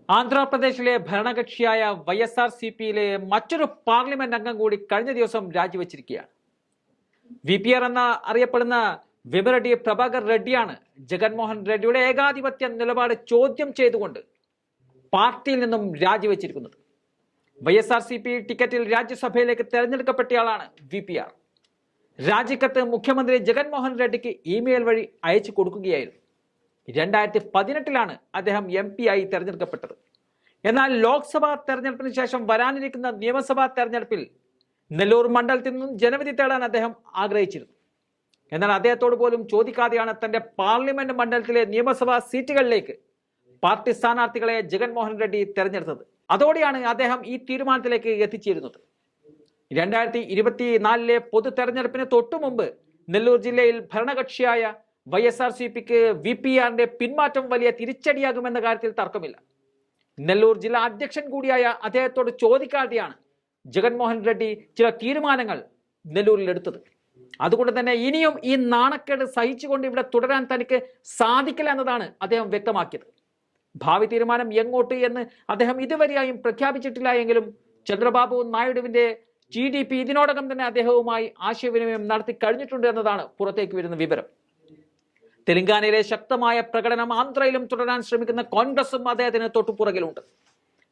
ആന്ധ്രാപ്രദേശിലെ ഭരണകക്ഷിയായ YSRCPയിലെ മറ്റൊരു പാർലമെന്റ് അംഗം കൂടി കഴിഞ്ഞ ദിവസം രാജിവെച്ചിരിക്കുകയാണ്. VPR എന്ന അറിയപ്പെടുന്ന വെമിറഡി പ്രഭാകർ റെഡ്ഡിയാണ് ജഗൻമോഹൻ റെഡ്ഡിയുടെ ഏകാധിപത്യ നിലപാട് ചോദ്യം ചെയ്തുകൊണ്ട് പാർട്ടിയിൽ നിന്നും രാജിവെച്ചിരിക്കുന്നത്. YSRCP ടിക്കറ്റിൽ രാജ്യസഭയിലേക്ക് തെരഞ്ഞെടുക്കപ്പെട്ടയാളാണ് VPR. രാജിക്കത്ത് മുഖ്യമന്ത്രി ജഗൻമോഹൻ റെഡ്ഡിക്ക് ഇമെയിൽ വഴി അയച്ചു കൊടുക്കുകയായിരുന്നു. 2018 അദ്ദേഹം MP ആയി തെരഞ്ഞെടുക്കപ്പെട്ടത്. എന്നാൽ ലോക്സഭാ തെരഞ്ഞെടുപ്പിന് ശേഷം വരാനിരിക്കുന്ന നിയമസഭാ തെരഞ്ഞെടുപ്പിൽ നെല്ലൂർ മണ്ഡലത്തിൽ നിന്നും ജനവിധി തേടാൻ അദ്ദേഹം ആഗ്രഹിച്ചിരുന്നു. എന്നാൽ അദ്ദേഹത്തോട് പോലും ചോദിക്കാതെയാണ് തന്റെ പാർലമെന്റ് മണ്ഡലത്തിലെ നിയമസഭാ സീറ്റുകളിലേക്ക് പാർട്ടി സ്ഥാനാർത്ഥികളെ ജഗൻമോഹൻ റെഡ്ഡി തെരഞ്ഞെടുത്തത്. അതോടെയാണ് അദ്ദേഹം ഈ തീരുമാനത്തിലേക്ക് എത്തിച്ചേരുന്നത്. 2024 പൊതു തെരഞ്ഞെടുപ്പിന് തൊട്ടു മുമ്പ് നെല്ലൂർ ജില്ലയിൽ ഭരണകക്ഷിയായ YSRCPക്ക് VPRന്റെ പിന്മാറ്റം വലിയ തിരിച്ചടിയാകുമെന്ന കാര്യത്തിൽ തർക്കമില്ല. നെല്ലൂർ ജില്ലാ അധ്യക്ഷൻ കൂടിയായ അദ്ദേഹത്തോട് ചോദിക്കാതെയാണ് ജഗൻമോഹൻ റെഡ്ഡി ചില തീരുമാനങ്ങൾ നെല്ലൂരിൽ എടുത്തത്. അതുകൊണ്ട് തന്നെ ഇനിയും ഈ നാണക്കേട് സഹിച്ചുകൊണ്ട് ഇവിടെ തുടരാൻ തനിക്ക് സാധിക്കില്ല എന്നതാണ് അദ്ദേഹം വ്യക്തമാക്കിയത്. ഭാവി തീരുമാനം എങ്ങോട്ട് എന്ന് അദ്ദേഹം ഇതുവരെയായും പ്രഖ്യാപിച്ചിട്ടില്ല എങ്കിലും ചന്ദ്രബാബു നായിഡുവിന്റെ TDP ഇതിനോടകം തന്നെ അദ്ദേഹവുമായി ആശയവിനിമയം നടത്തി കഴിഞ്ഞിട്ടുണ്ട് എന്നതാണ് പുറത്തേക്ക് വരുന്ന വിവരം. തെലങ്കാനയിലെ ശക്തമായ പ്രകടനം ആന്ധ്രയിലും തുടരാൻ ശ്രമിക്കുന്ന കോൺഗ്രസും അദ്ദേഹത്തിന് തൊട്ടുപുറകിലുണ്ട്.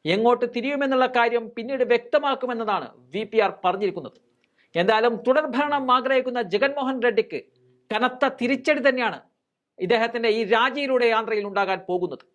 എങ്ങോട്ട് തിരിയുമെന്നുള്ള കാര്യം പിന്നീട് വ്യക്തമാക്കുമെന്നതാണ് VPR പറഞ്ഞിരിക്കുന്നത്. എന്തായാലും തുടർഭരണം ആഗ്രഹിക്കുന്ന ജഗൻമോഹൻ റെഡ്ഡിക്ക് കനത്ത തിരിച്ചടി തന്നെയാണ് ഇദ്ദേഹത്തിന്റെ ഈ രാജിയിലൂടെ ആന്ധ്രയിൽ ഉണ്ടാകാൻ പോകുന്നത്.